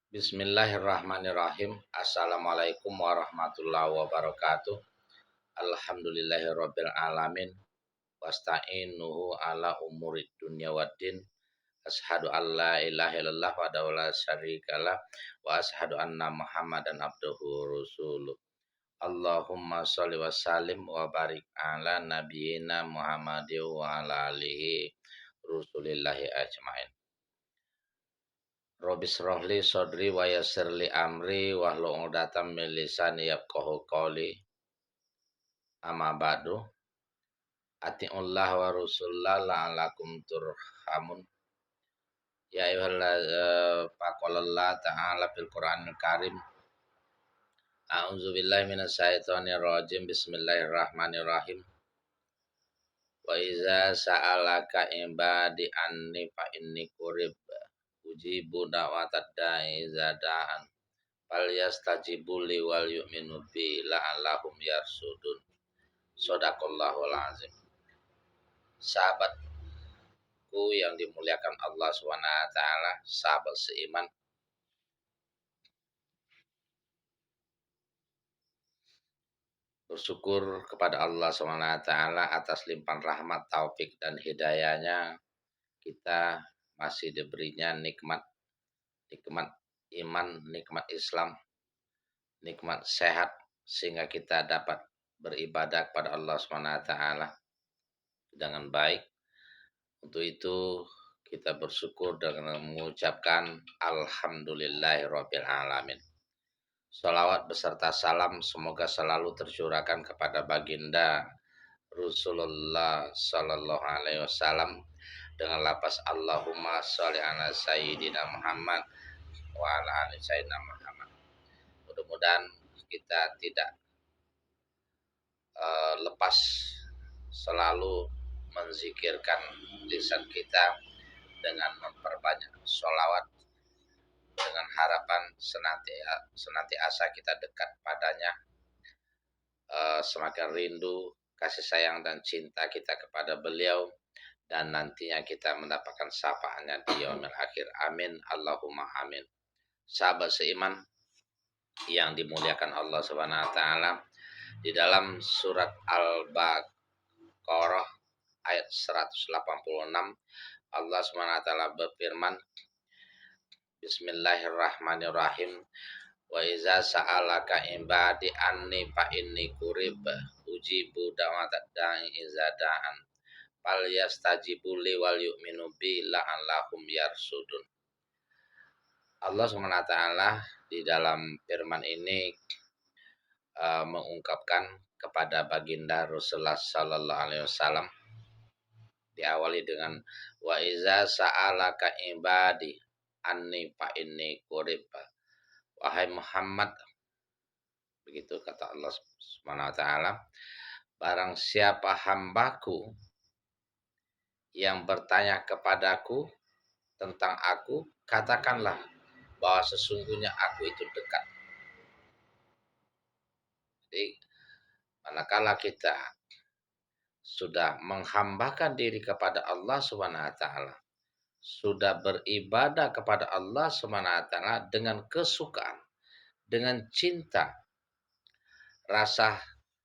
Bismillahirrahmanirrahim. Assalamualaikum warahmatullahi wabarakatuh. Alhamdulillahirabbil alamin. Wasta'inuhu ala umurid dunya waddin. Ashhadu an la ilaha illallah wa la syarikalah wa ashhadu anna Muhammadan abduhu rasuluh. Allahumma sholli wa sallim wa barik ala nabiyyina Muhammadin wa ala alihi rusulillahi ajmain. Robis rohli sodri wa yassirli amri wahlul 'uqdatam min lisani yafqahu qawli. Amma ba'du. Atiullah wa rasulullah la'alakum turhamun. Ya ayyuhalladzina ta'ala fil Qur'anil Karim. A'udzubillahi minasyaitonir rajim. Bismillahirrahmanirrahim. Wa iza sa'alaka ibadi anni fa inni qarib ujibu da'watad da'i zadaan fal yastajibu li wal yu'minu bi la'allahum yarsudun. Shadaqallahul azim. Sahabatku yang dimuliakan Allah SWT, sahabat seiman, bersyukur kepada Allah SWT atas limpahan rahmat, taufik dan hidayahnya. Kita masih diberinya nikmat iman, nikmat Islam, nikmat sehat, sehingga kita dapat beribadah kepada Allah SWT dengan baik. Untuk itu kita bersyukur dengan mengucapkan alhamdulillahirabbil alamin. Shalawat beserta salam semoga selalu tercurahkan kepada baginda Rasulullah sallallahu alaihi wasallam dengan lafaz Allahumma sholli ala sayyidina Muhammad wa ala ali sayyidina Muhammad. Mudah-mudahan kita tidak lepas selalu menzikirkan lisan kita dengan memperbanyak sholawat, dengan harapan senantiasa kita dekat padanya, semakin rindu kasih sayang dan cinta kita kepada beliau, dan nantinya kita mendapatkan syafaatnya di yaumil akhir. Amin Allahumma amin. Sahabat seiman yang dimuliakan Allah Subhanahu wa taala, di dalam surat Al-Baqarah ayat 186 Allah SWT berfirman, Bismillahirrahmanirrahim. Wa iza sa'alaka ibadi anni fa inni qarib ujibu da'watad da'i iza da'an fal yastajibu li wal yu'minu bi la'allahum yarsudun. Allah SWT di dalam firman ini mengungkapkan kepada baginda Rasulullah sallallahu alaihi wasallam, diawali dengan wa iza sa'alaka ibadi anni fa inni qarib. Wahai Muhammad, begitu kata Allah Subhanahu wa taala, barang siapa hambaku yang bertanya kepadaku tentang aku, katakanlah bahwa sesungguhnya aku itu dekat. Jadi manakala kita sudah menghambakan diri kepada Allah Subhanahu wa taala, sudah beribadah kepada Allah Subhanahu wa taala dengan kesukaan, dengan cinta, rasa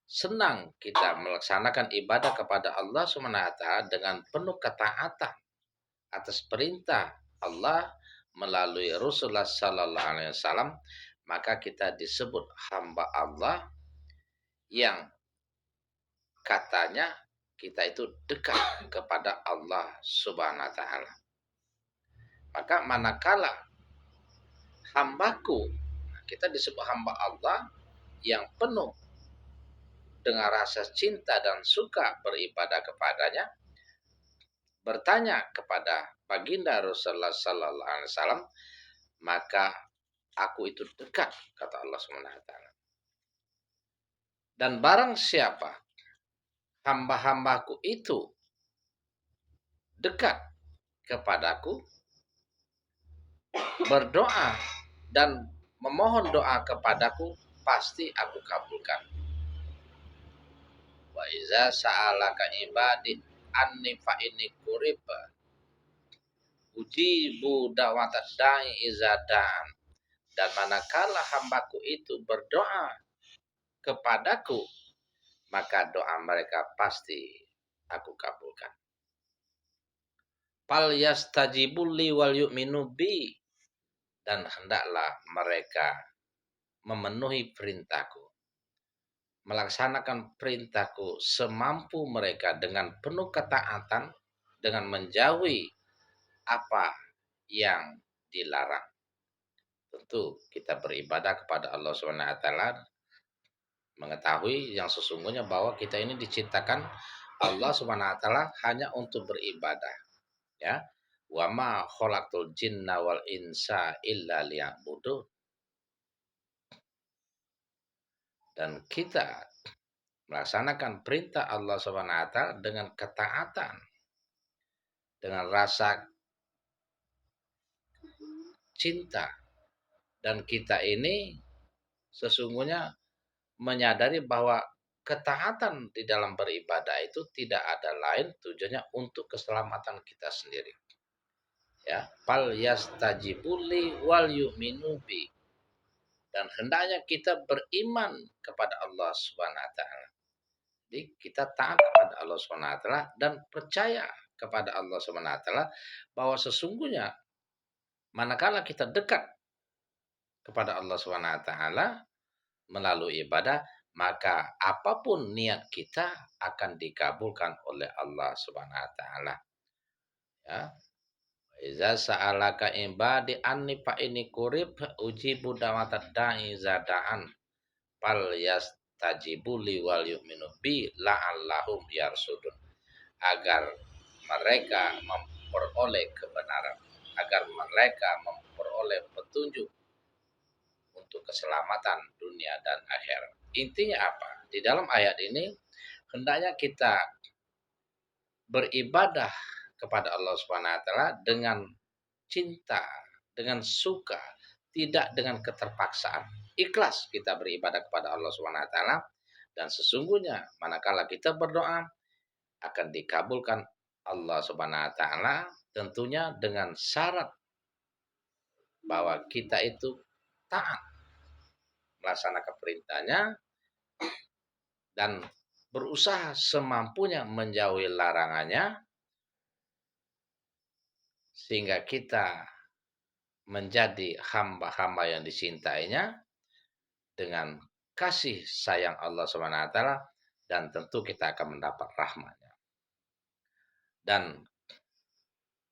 senang kita melaksanakan ibadah kepada Allah Subhanahu wa taala dengan penuh ketaatan atas perintah Allah melalui Rasulullah sallallahu alaihi wasallam, maka kita disebut hamba Allah yang katanya kita itu dekat kepada Allah Subhanahu wa taala. Maka manakala hambaku, kita disebut hamba Allah yang penuh dengan rasa cinta dan suka beribadah kepadanya, bertanya kepada baginda Rasulullah sallallahu alaihi wasallam, maka aku itu dekat, kata Allah Subhanahu wa taala. Dan barang siapa hamba-hambaku itu dekat kepadaku, berdoa dan memohon doa kepadaku, pasti aku kabulkan. Wa iza sa'alaka ibadi anni fa inni qarib ujibu da'watad da'i iza da'an Dan manakala hambaku itu berdoa kepadaku, maka doa mereka pasti aku kabulkan. Fal yastajibul li wal yu'minu bi, dan hendaklah mereka memenuhi perintahku, melaksanakan perintahku semampu mereka dengan penuh ketaatan, dengan menjauhi apa yang dilarang. Tentu kita beribadah kepada Allah SWT, mengetahui yang sesungguhnya bahwa kita ini diciptakan Allah SWT hanya untuk beribadah, ya. Wa ma khalaqtul jinna wal insa illa liya'budun. Dan kita melaksanakan perintah Allah SWT dengan ketaatan, dengan rasa cinta, dan kita ini sesungguhnya menyadari bahwa ketaatan di dalam beribadah itu tidak ada lain tujuannya untuk keselamatan kita sendiri. Ya, fal yastajibuli wal yu'minu bi, dan hendaknya kita beriman kepada Allah Subhanahu wa taala. Jadi kita taat kepada Allah Subhanahu wa taala dan percaya kepada Allah Subhanahu wa taala bahwa sesungguhnya manakala kita dekat kepada Allah Subhanahu wa taala melalui ibadah, maka apapun niat kita akan dikabulkan oleh Allah Subhanahu wa taala. Ya. Iza sa'alaka ibadi anni fa inni qurib ujibu da'watad da'i zada'an fal yastajibu li wal yu'minu bi la'allahum yarsudun. Agar mereka memperoleh kebenaran, agar mereka memperoleh petunjuk untuk keselamatan dunia dan akhirat. Intinya apa? Di dalam ayat ini hendaknya kita beribadah kepada Allah Subhanahu wa taala dengan cinta, dengan suka, tidak dengan keterpaksaan. Ikhlas kita beribadah kepada Allah Subhanahu wa taala, dan sesungguhnya manakala kita berdoa akan dikabulkan Allah Subhanahu wa taala, tentunya dengan syarat bahwa kita itu taat melaksanakan perintahnya dan berusaha semampunya menjauhi larangannya, sehingga kita menjadi hamba-hamba yang disintainya dengan kasih sayang Allah Subhanahu wa taala, dan tentu kita akan mendapat rahmatnya. Dan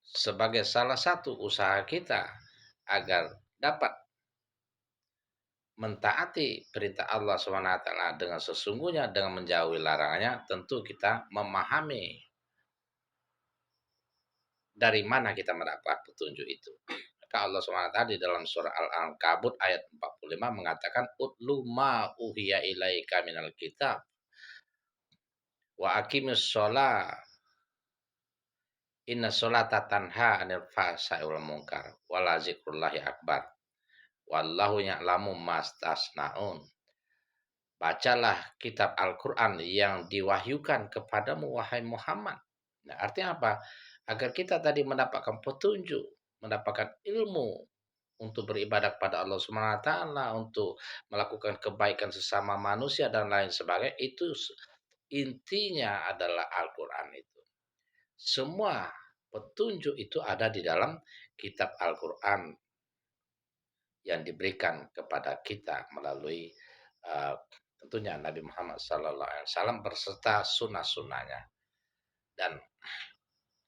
sebagai salah satu usaha kita agar dapat mentaati perintah Allah Subhanahu wa taala dengan sesungguhnya dengan menjauhi larangannya, tentu kita memahami dari mana kita mendapat petunjuk itu. Maka Allah SWT di dalam surah Al-Ankabut ayat 45 mengatakan utlu ma uhiya ilaika minal kitab wa aqimis shalah inna sholata tanha 'anil fahsya'i wal munkar wa la zikrullahi akbar wallahu ya'lamu mastasnaun. Bacalah kitab Al-Qur'an yang diwahyukan kepadamu wahai Muhammad. Nah, artinya apa? Agar kita tadi mendapatkan petunjuk, mendapatkan ilmu untuk beribadah kepada Allah Subhanahu wa taala, untuk melakukan kebaikan sesama manusia dan lain sebagainya. Itu intinya adalah Al-Qur'an itu. Semua petunjuk itu ada di dalam kitab Al-Qur'an yang diberikan kepada kita melalui tentunya Nabi Muhammad SAW berserta sunnah-sunnahnya. Dan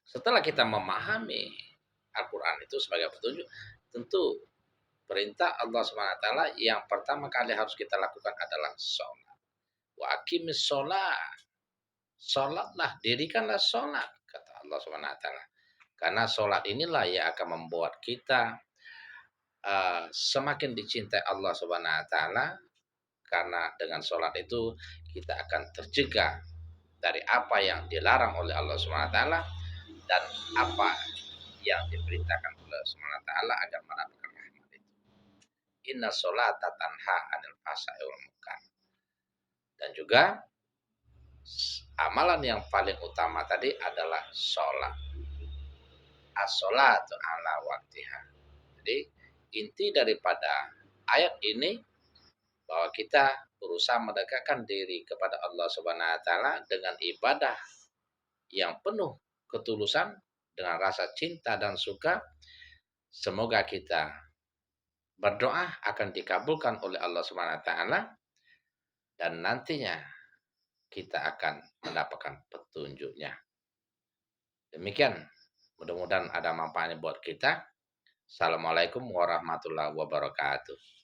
setelah kita memahami Al-Quran itu sebagai petunjuk, tentu perintah Allah SWT yang pertama kali harus kita lakukan adalah sholat. Wa aqimis sholat. Sholatlah, dirikanlah sholat, kata Allah SWT. Karena sholat inilah yang akan membuat kita semakin dicintai Allah SWT. Karena dengan sholat itu kita akan tercegah dari apa yang dilarang oleh Allah SWT dan apa yang diperintahkan oleh Allah SWT agar mendapatkan rahmat itu. Inna sholata tanha 'anil fahsya'i wal munkar. Dan juga amalan yang paling utama tadi adalah sholat. As-sholatu ala waktiha. Jadi inti daripada ayat ini bahwa kita berusaha mendekatkan diri kepada Allah Subhanahu wa taala dengan ibadah yang penuh ketulusan dengan rasa cinta dan suka. Semoga kita berdoa akan dikabulkan oleh Allah Subhanahu wa taala dan nantinya kita akan mendapatkan petunjuknya. Demikian, mudah-mudahan ada manfaatnya buat kita. Assalamualaikum warahmatullahi wabarakatuh.